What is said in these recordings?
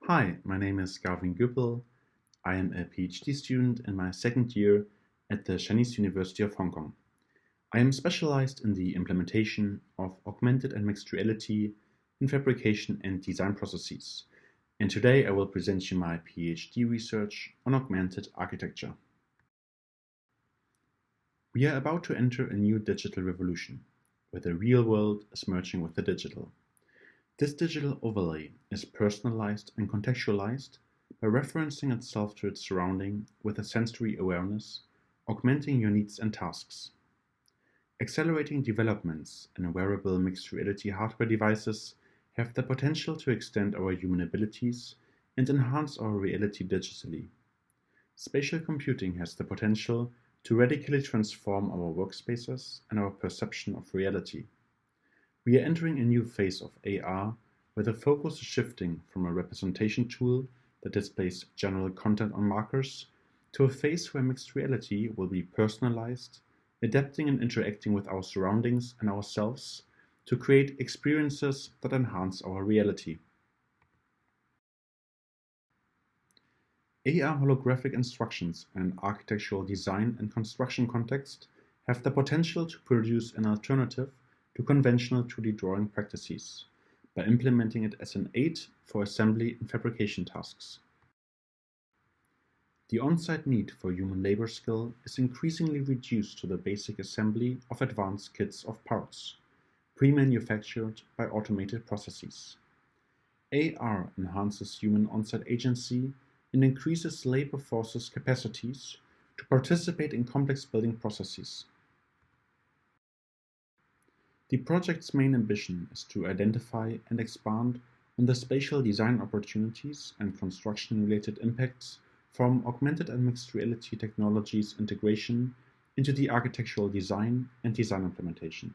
Hi, my name is Garvin Goepel. I am a PhD student in my second year at the Chinese University of Hong Kong. I am specialized in the implementation of augmented and mixed reality in fabrication and design processes. And today I will present you my PhD research on augmented architecture. We are about to enter a new digital revolution, where the real world is merging with the digital. This digital overlay is personalized and contextualized by referencing itself to its surrounding with a sensory awareness, augmenting your needs and tasks. Accelerating developments in wearable mixed reality hardware devices have the potential to extend our human abilities and enhance our reality digitally. Spatial computing has the potential to radically transform our workspaces and our perception of reality. We are entering a new phase of AR where the focus is shifting from a representation tool that displays general content on markers to a phase where mixed reality will be personalized, adapting and interacting with our surroundings and ourselves to create experiences that enhance our reality. AR holographic instructions in an architectural design and construction context have the potential to produce an alternative to conventional 2D drawing practices by implementing it as an aid for assembly and fabrication tasks. The on-site need for human labor skill is increasingly reduced to the basic assembly of advanced kits of parts, pre-manufactured by automated processes. AR enhances human on-site agency and increases labor forces' capacities to participate in complex building processes. The project's main ambition is to identify and expand on the spatial design opportunities and construction-related impacts from augmented and mixed reality technologies integration into the architectural design and design implementation.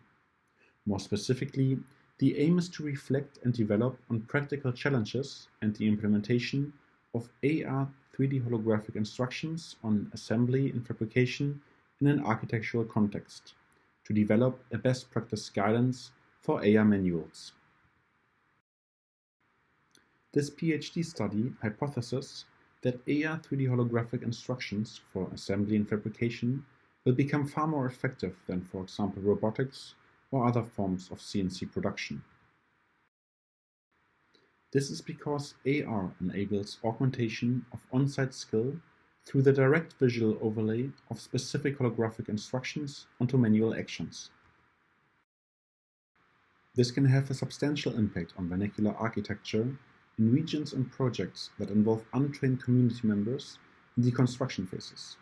More specifically, the aim is to reflect and develop on practical challenges and the implementation of AR 3D holographic instructions on assembly and fabrication in an architectural context, to develop a best practice guidance for AR manuals. This PhD study hypothesizes that AR 3D holographic instructions for assembly and fabrication will become far more effective than, for example, robotics or other forms of CNC production. This is because AR enables augmentation of on-site skill through the direct visual overlay of specific holographic instructions onto manual actions. This can have a substantial impact on vernacular architecture in regions and projects that involve untrained community members in the construction phases,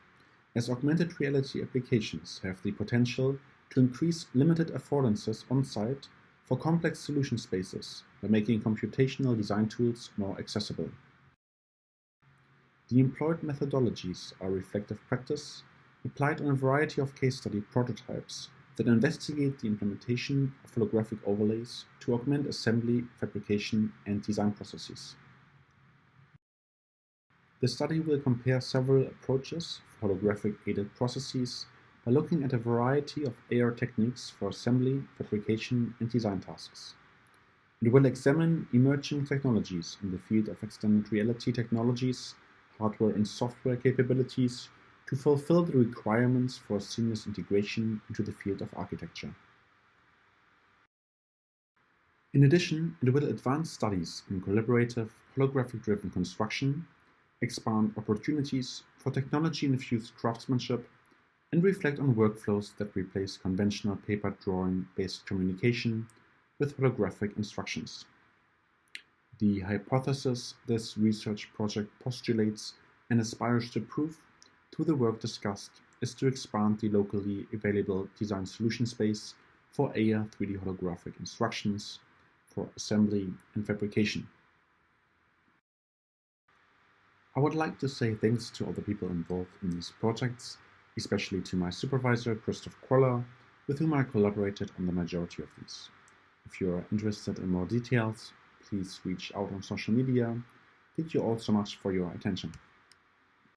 as augmented reality applications have the potential to increase limited affordances on-site for complex solution spaces by making computational design tools more accessible. The employed methodologies are reflective practice applied on a variety of case study prototypes that investigate the implementation of holographic overlays to augment assembly, fabrication, and design processes. The study will compare several approaches for holographic-aided processes by looking at a variety of AR techniques for assembly, fabrication, and design tasks. It will examine emerging technologies in the field of extended reality technologies, hardware and software capabilities to fulfill the requirements for seamless integration into the field of architecture. In addition, it will advance studies in collaborative, holographic-driven construction, expand opportunities for technology-infused craftsmanship, and reflect on workflows that replace conventional paper drawing-based communication with holographic instructions. The hypothesis this research project postulates and aspires to prove through the work discussed is to expand the locally available design solution space for AR 3D holographic instructions for assembly and fabrication. I would like to say thanks to all the people involved in these projects, especially to my supervisor, Christoph Kroller, with whom I collaborated on the majority of these. If you are interested in more details, please reach out on social media. Thank you all so much for your attention.